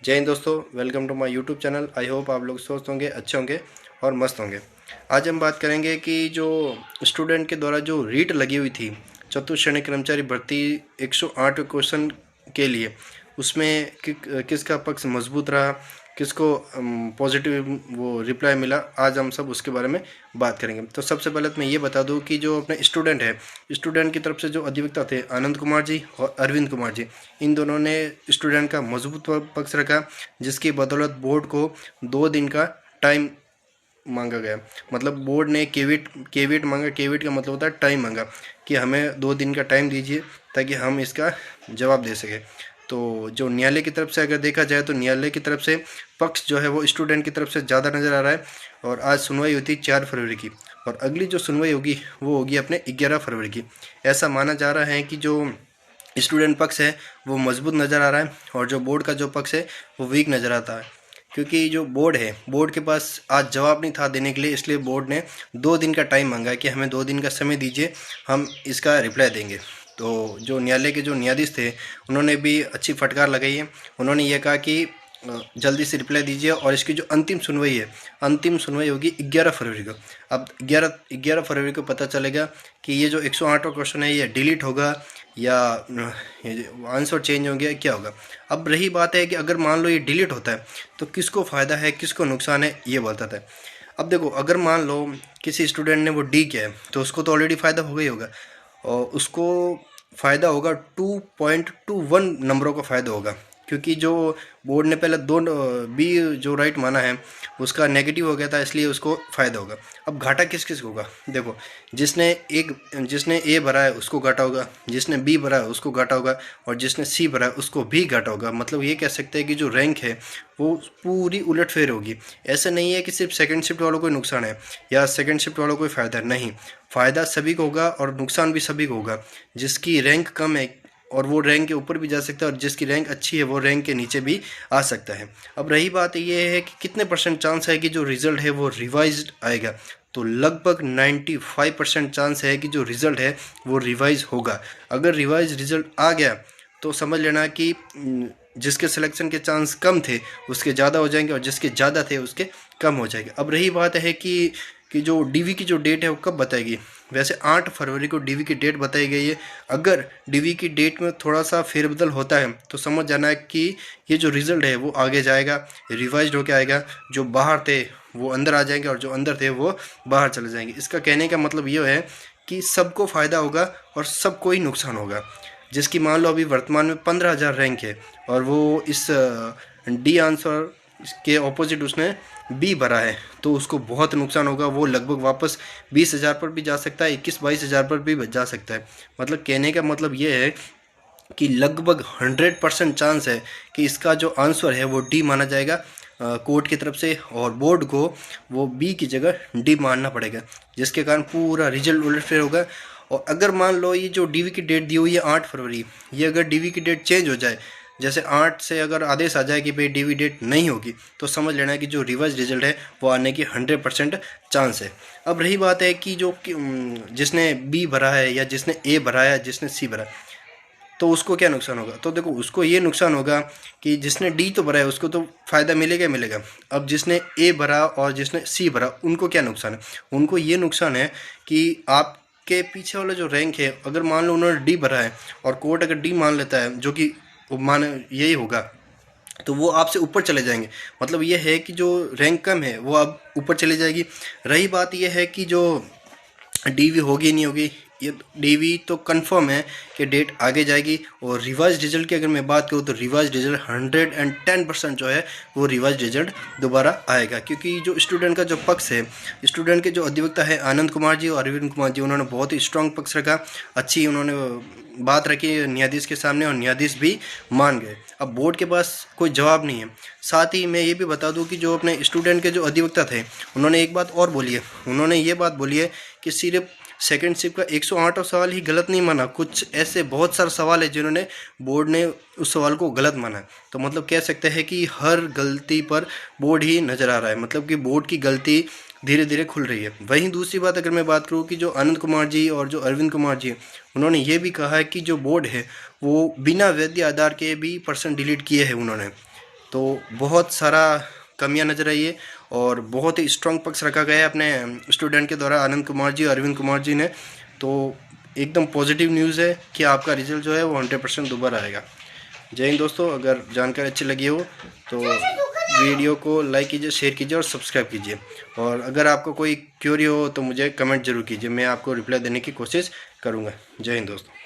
जय हिंद दोस्तों, welcome to my YouTube channel. I hope आप लोग स्वस्थ होंगे, अच्छे होंगे और मस्त होंगे। आज हम बात करेंगे कि जो स्टूडेंट के द्वारा जो रीट लगी हुई थी चतुश्रेणी कर्मचारी भर्ती 108 क्वेश्चन के लिए, उसमें किसका पक्ष मजबूत रहा, किसको पॉजिटिव वो रिप्लाई मिला, आज हम सब उसके बारे में बात करेंगे। तो सबसे पहले तो मैं ये बता दूं कि जो अपने स्टूडेंट है, स्टूडेंट की तरफ से जो अधिवक्ता थे आनंद कुमार जी और अरविंद कुमार जी, इन दोनों ने स्टूडेंट का मजबूत पक्ष रखा, जिसकी बदौलत बोर्ड को 2 दिन का टाइम मांगा गया। मतलब बोर्ड ने केविट मांगा। केविट का मतलब होता है टाइम मांगा कि हमें 2 दिन का टाइम दीजिए ताकि हम इसका जवाब दे सकें। तो जो न्यायालय की तरफ से अगर देखा जाए तो न्यायालय की तरफ से पक्ष जो है वो स्टूडेंट की तरफ से ज़्यादा नज़र आ रहा है। और आज सुनवाई होती 4 फरवरी की, और अगली जो सुनवाई होगी वो होगी अपने 11 फरवरी की। ऐसा माना जा रहा है कि जो स्टूडेंट पक्ष है वो मजबूत नज़र आ रहा है और जो बोर्ड का जो पक्ष है वो वीक नज़र आता है। क्योंकि जो बोर्ड है, बोर्ड के पास आज जवाब नहीं था देने के लिए, इसलिए बोर्ड ने 2 दिन का टाइम मांगा है कि हमें 2 दिन का समय दीजिए, हम इसका रिप्लाई देंगे। तो जो न्यायालय के जो न्यायाधीश थे उन्होंने भी अच्छी फटकार लगाई है। उन्होंने ये कहा कि जल्दी से रिप्लाई दीजिए, और इसकी जो अंतिम सुनवाई है, अंतिम सुनवाई होगी 11 फरवरी को। अब 11 फरवरी को पता चलेगा कि ये जो 108वां क्वेश्चन है ये डिलीट होगा या आंसर चेंज हो गया, क्या होगा। अब रही बात है कि अगर मान लो ये डिलीट होता है तो किसको फ़ायदा है, किसको नुकसान है, ये बताता है। अब देखो, अगर मान लो किसी स्टूडेंट ने वो डी किया है तो उसको तो ऑलरेडी फ़ायदा हो गई होगा, और उसको फ़ायदा होगा 2.21 नंबरों का फ़ायदा होगा, क्योंकि जो बोर्ड ने पहले दो बी जो राइट माना है उसका नेगेटिव हो गया था, इसलिए उसको फ़ायदा होगा। अब घाटा किस किस को होगा? देखो, जिसने ए भरा है उसको घाटा होगा, जिसने बी भरा है उसको घाटा होगा, और जिसने सी भरा है उसको भी घाटा होगा। मतलब ये कह सकते हैं कि जो रैंक है वो पूरी उलटफेर होगी। ऐसा नहीं है कि सिर्फ सेकंड शिफ्ट वालों को नुकसान है या सेकंड शिफ्ट वालों को फ़ायदा नहीं, फ़ायदा सभी को होगा और नुकसान भी सभी को होगा। जिसकी रैंक कम है और वो रैंक के ऊपर भी जा सकता है, और जिसकी रैंक अच्छी है वो रैंक के नीचे भी आ सकता है। अब रही बात ये है कि कितने परसेंट चांस है कि जो रिज़ल्ट है वो रिवाइज्ड आएगा, तो लगभग 95% चांस है कि जो रिज़ल्ट है वो रिवाइज होगा। अगर रिवाइज रिज़ल्ट आ गया तो समझ लेना कि जिसके सिलेक्शन के चांस कम थे उसके ज़्यादा हो जाएंगे, और जिसके ज़्यादा थे उसके कम हो जाएंगे। अब रही बात है कि जो डीवी की जो डेट है वो कब बताएगी। वैसे 8 फरवरी को डीवी की डेट बताई गई है। अगर डीवी की डेट में थोड़ा सा फेरबदल होता है तो समझ जाना है कि ये जो रिज़ल्ट है वो आगे जाएगा, रिवाइज होकर आएगा। जो बाहर थे वो अंदर आ जाएंगे और जो अंदर थे वो बाहर चले जाएंगे। इसका कहने का मतलब ये है कि सबको फ़ायदा होगा और सबको ही नुकसान होगा। जिसकी मान लो अभी वर्तमान में 15,000 रैंक है और वो इस डी आंसर के ऑपोजिट उसने बी भरा है, तो उसको बहुत नुकसान होगा। वो लगभग वापस 20,000 पर भी जा सकता है, 21-22,000 पर भी जा सकता है। मतलब कहने का मतलब ये है कि लगभग 100% चांस है कि इसका जो आंसर है वो डी माना जाएगा कोर्ट की तरफ से, और बोर्ड को वो बी की जगह डी मानना पड़ेगा, जिसके कारण पूरा रिजल्ट उलटफेर होगा। और अगर मान लो ये जो डीवी की डेट दी हुई है 8 फरवरी, ये अगर डीवी की डेट चेंज हो जाए, जैसे 8 से अगर आदेश आ जाए कि भाई डीवी डेट नहीं होगी, तो समझ लेना है कि जो रिवर्स रिजल्ट है वो आने की 100% चांस है। अब रही बात है कि जिसने बी भरा है या जिसने ए भरा है, जिसने सी भरा है, तो उसको क्या नुकसान होगा। तो देखो, उसको ये नुकसान होगा कि जिसने डी तो भरा है उसको तो फ़ायदा मिलेगा ही मिलेगा। अब जिसने ए भरा और जिसने सी भरा उनको क्या नुकसान है? उनको ये नुकसान है कि आपके पीछे वाला जो रैंक है, अगर मान लो उन्होंने डी भरा है और कोर्ट अगर डी मान लेता है, जो कि मान यही होगा, तो वो आपसे ऊपर चले जाएंगे। मतलब ये है कि जो रैंक कम है वो अब ऊपर चली जाएगी। रही बात ये है कि जो डीवी होगी नहीं होगी, ये डीवी तो कंफर्म है कि डेट आगे जाएगी। और रिवाइज रिजल्ट की अगर मैं बात करूँ तो रिवाइज रिजल्ट 110% जो है वो रिवाइज रिजल्ट दोबारा आएगा, क्योंकि जो स्टूडेंट का जो पक्ष है, स्टूडेंट के जो अधिवक्ता है आनंद कुमार जी और अरविंद कुमार जी, उन्होंने बहुत ही स्ट्रांग पक्ष रखा, अच्छी उन्होंने बात रखी न्यायाधीश के सामने और न्यायाधीश भी मान गए। अब बोर्ड के पास कोई जवाब नहीं है। साथ ही मैं ये भी बता दूं कि जो अपने स्टूडेंट के जो अधिवक्ता थे उन्होंने एक बात और बोली है। उन्होंने ये बात बोली है कि सिर्फ सेकंड शिफ्ट का 108 सवाल ही गलत नहीं माना, कुछ ऐसे बहुत सारे सवाल है जिन्होंने बोर्ड ने उस सवाल को गलत माना है। तो मतलब कह सकते हैं कि हर गलती पर बोर्ड ही नज़र आ रहा है, मतलब कि बोर्ड की गलती धीरे धीरे खुल रही है। वहीं दूसरी बात अगर मैं बात करूँ कि जो आनंद कुमार जी और जो अरविंद कुमार जी, उन्होंने ये भी कहा है कि जो बोर्ड है वो बिना वैध आधार के भी पर्सन डिलीट किए हैं उन्होंने। तो बहुत सारा कमियां नजर आई है और बहुत ही स्ट्रांग पक्ष रखा गया है अपने स्टूडेंट के द्वारा, आनंद कुमार जी, अरविंद कुमार जी ने। तो एकदम पॉजिटिव न्यूज़ है कि आपका रिजल्ट जो है वो 100% दोबारा आएगा। जय हिंद दोस्तों, अगर जानकारी अच्छी लगी हो तो वीडियो को लाइक कीजिए, शेयर कीजिए और सब्सक्राइब कीजिए। और अगर आपको कोई क्यूरी हो तो मुझे कमेंट जरूर कीजिए, मैं आपको रिप्लाई देने की कोशिश करूँगा। जय हिंद दोस्तों।